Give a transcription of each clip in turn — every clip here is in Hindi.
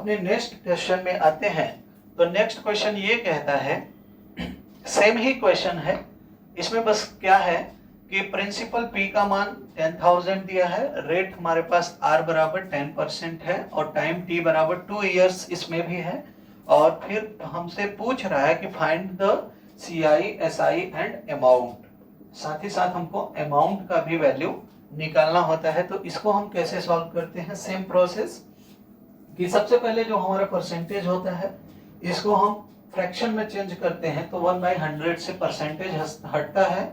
अपने नेक्स्ट क्वेश्चन में आते हैं। तो नेक्स्ट क्वेश्चन ये कहता है, सेम ही क्वेश्चन है, इसमें बस क्या है कि प्रिंसिपल P का मान 10,000 दिया है, रेट हमारे पास R बराबर 10% है और टाइम T बराबर 2 इयर्स इसमें भी है। और फिर हमसे पूछ रहा है कि find the CI, SI and amount. साथ ही साथ हमको अमाउंट का भी वैल्यू निकालना होता है। तो इसको हम कैसे सॉल्व करते हैं, सेम प्रोसेस कि सबसे पहले जो हमारा परसेंटेज होता है इसको हम फ्रैक्शन में चेंज करते हैं। तो 1/100 से परसेंटेज हटता है,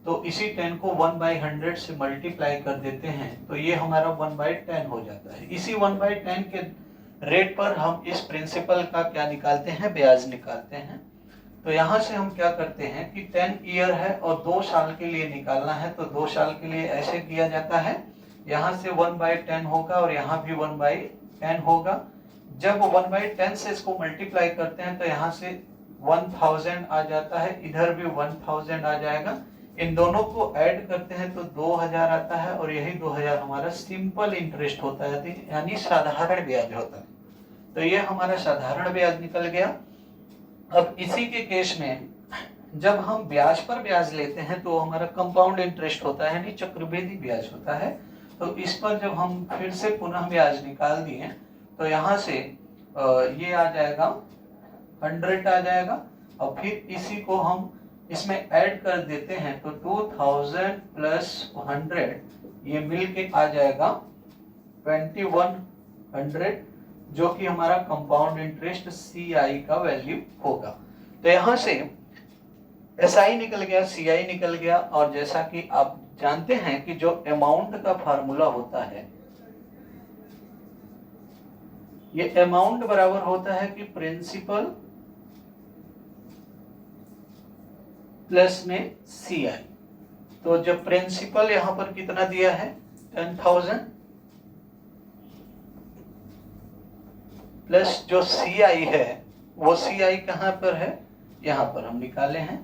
तो इसी 10 को 1/100 से मल्टीप्लाई कर देते हैं, तो ये हमारा 1/10 हो जाता है। इसी 1/10 के रेट पर हम इस प्रिंसिपल का क्या निकालते हैं, ब्याज निकालते हैं। तो यहाँ से हम क्या करते हैं कि 10 ईयर है और 2 साल के लिए निकालना है, तो 2 साल के लिए ऐसे किया जाता है, यहाँ से 1/10 होगा और यहाँ भी 1/10 होगा। जब 1/10 से इसको मल्टीप्लाई करते हैं तो यहाँ से 1000 आ जाता है, इधर भी 1000 आ जाएगा। इन दोनों को ऐड करते हैं तो 2000 आता है और यही 2000 हमारा सिंपल इंटरेस्ट होता है, यानी साधारण ब्याज होता है। तो ये हमारा साधारण ब्याज निकल गया। अब इसी के केस में जब हम ब्याज पर ब्याज लेते हैं तो हमारा कंपाउंड इंटरेस्ट होता है, यानी चक्रवृद्धि ब्याज होता है। तो इस पर जब हम फिर से पुनः ब्याज निकाल दिए तो यहाँ से ये आ जाएगा 100 आ जाएगा और फिर इसी को हम इसमें ऐड कर देते हैं तो 2000 प्लस 100 ये मिल के आ जाएगा 2100, जो कि हमारा कंपाउंड इंटरेस्ट CI का वैल्यू होगा। तो यहाँ से SI निकल गया, CI निकल गया। और जैसा कि आप जानते हैं कि जो अमाउंट का फार्मूला होता है, ये अमाउंट बराबर होता है कि प्रिंसिपल प्लस में CI। तो जब प्रिंसिपल यहां पर कितना दिया है 10,000 प्लस जो CI है, वो CI कहां पर है, यहां पर हम निकाले हैं,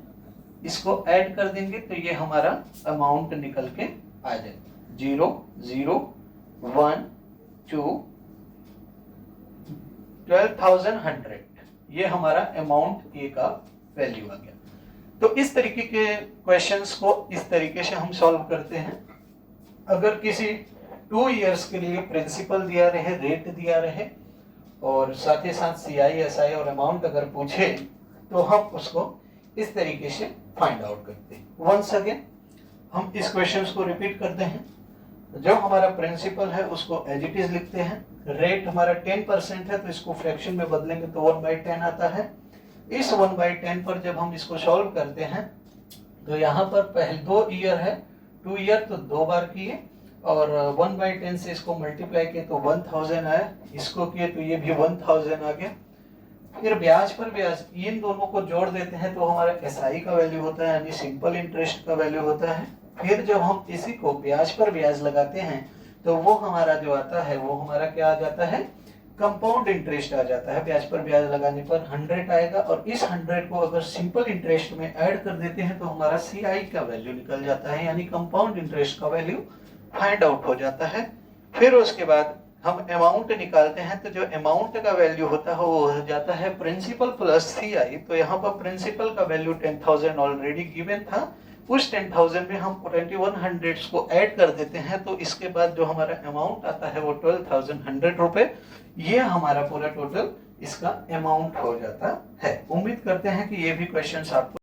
इसको ऐड कर देंगे तो ये हमारा अमाउंट निकल के आ जाएगा 0 0 1 2 12,100। ये हमारा अमाउंट A का वैल्यू आ गया। तो इस तरीके के क्वेश्चंस को इस तरीके से हम सॉल्व करते हैं। अगर किसी 2 इयर्स के लिए प्रिंसिपल दिया रहे, रेट दिया रहे और साथ ही साथ CI, SI और अमाउंट अगर पूछे तो हम उसको इस तरीके से फाइंड आउट करते हैं। वंस अगेन हम इस क्वेश्चंस को रिपीट करते हैं। जो हमारा प्रिंसिपल है उसको एज इट इज लिखते हैं, रेट हमारा 10% है तो इसको फ्रैक्शन में बदलेंगे तो 1/10 आता है। इस 1/10 पर जब हम इसको सॉल्व करते हैं तो यहाँ पर पहले 2 ईयर है, 2 ईयर तो 2 बार किए और 1/10 से इसको मल्टीप्लाई किए तो 1000 आया, इसको किए तो ये भी 1000 आ गया। फिर ब्याज पर ब्याज इन दोनों को जोड़ देते हैं तो हमारा SI का वैल्यू होता है, यानी सिंपल इंटरेस्ट का वैल्यू होता है। फिर जब हम इसी को ब्याज पर ब्याज लगाते हैं तो वो हमारा जो आता है वो हमारा क्या आ जाता है, कंपाउंड इंटरेस्ट आ जाता है। ब्याज पर ब्याज लगाने पर 100 आएगा और इस 100 को अगर सिंपल इंटरेस्ट में ऐड कर देते हैं तो हमारा CI का वैल्यू निकल जाता है, यानी कंपाउंड इंटरेस्ट का वैल्यू फाइंड आउट हो जाता है। फिर उसके बाद हम अमाउंट निकालते हैं तो जो अमाउंट का वैल्यू होता है वो हो जाता है प्रिंसिपल प्लस CI। तो यहाँ पर प्रिंसिपल का वैल्यू 10,000 ऑलरेडी गिवन था, उस 10,000 में हम 2100 को ऐड कर देते हैं तो इसके बाद जो हमारा अमाउंट आता है वो 12,100 रुपए। ये हमारा पूरा टोटल इसका अमाउंट हो जाता है। उम्मीद करते हैं कि ये भी क्वेश्चंस आपको